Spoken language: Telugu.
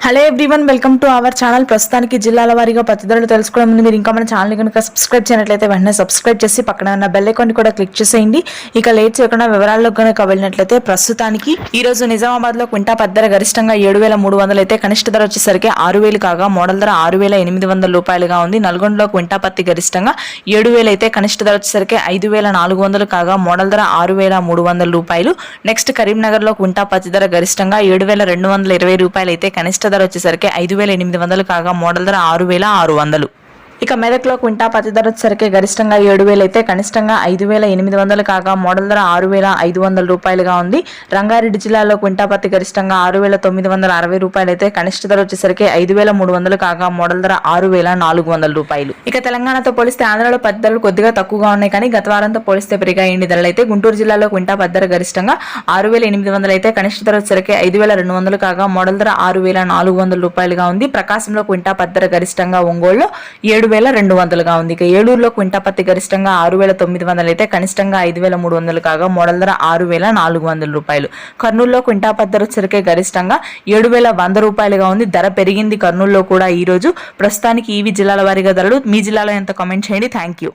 Hello everyone, welcome to our channel. ప్రస్తుతానికి జిల్లాల వారీగా పత్తి ధరలు తెలుసుకోవడం ముందు మీరు ఇంకా మన ఛానల్ కనుక సబ్స్క్రైబ్ చేయనట్లయితే వెంటనే సబ్స్క్రైబ్ చేసి పక్కన ఉన్న బెల్ ఐకాన్ కూడా క్లిక్ చేసేయండి. ఇక లేట్ చేయకుండా వివరాల్లో కనుక వెళ్ళినట్లయితే ప్రస్తుతానికి ఈ రోజు నిజామాబాద్ లో క్వింటా పత్తి ధర గరిష్టంగా 7,300 అయితే కనిష్ట ధర వచ్చేసరికి 6,000 కాగా మోడల్ ధర 6,800 రూపాయలుగా ఉంది. నల్గొండలో క్వింటా పత్తి గరిష్టంగా 7,000 అయితే కనిష్ట ధర వచ్చేసరికి 5,400 కాగా మోడల్ ధర 6,300 రూపాయలు. నెక్స్ట్ కరీంనగర్ లో క్వింటా పత్తి ధర గరిష్టంగా 7,220 రూపాయలు అయితే కనిష్ట ధర వచ్చేసరికి 5,800 కాగా మోడల్ ధర 6,600. ఇక మెదక్లో క్వింటా పత్తి ధర వచ్చేసరికి గరిష్టంగా 7,000 అయితే కనిష్టంగా 5,800 కాగా మోడల్ ధర 6,500 రూపాయలుగా ఉంది. రంగారెడ్డి జిల్లాలో క్వింటా పత్తి గరిష్టంగా 6,960 రూపాయలు అయితే కనిష్ట ధర వచ్చేసరికి 5,300 కాగా మోడల్ ధర 6,400 రూపాయలు. ఇక తెలంగాణతో పోలిస్తే ఆంధ్రలో పత్తి ధరలు కొద్దిగా తక్కువగా ఉన్నాయి, కానీ గత వారంతో పోలిస్తే పెరిగాయండి ధరలు అయితే. గుంటూరు జిల్లాలో క్వింటా పత్తి ధర గరిష్టంగా 6,800 అయితే కనిష్ట ధర వచ్చేసరికి 5,200 కాగా మోడల్ ధర 6,400 రూపాయలుగా ఉంది. ప్రకాశంలో క్వింటా పత్తి ధర గరిష్టంగా ఒంగోలులో 7,200గా ఉంది. ఇక ఏలూరులో క్వింటా పత్తి గరిష్టంగా 6,900 అయితే కనిష్టంగా 5,300 కాగా మోడల్ ధర 6,400 రూపాయలు. కర్నూలులో క్వింటా పత్తి ధర వచ్చరికి గరిష్టంగా 7,100 రూపాయలుగా ఉంది. ధర పెరిగింది కర్నూలులో కూడా ఈ రోజు. ప్రస్తుతానికి ఇవి జిల్లాల వారీగా ధరలు. మీ జిల్లాలో ఎంత కామెంట్ చేయండి. Thank you.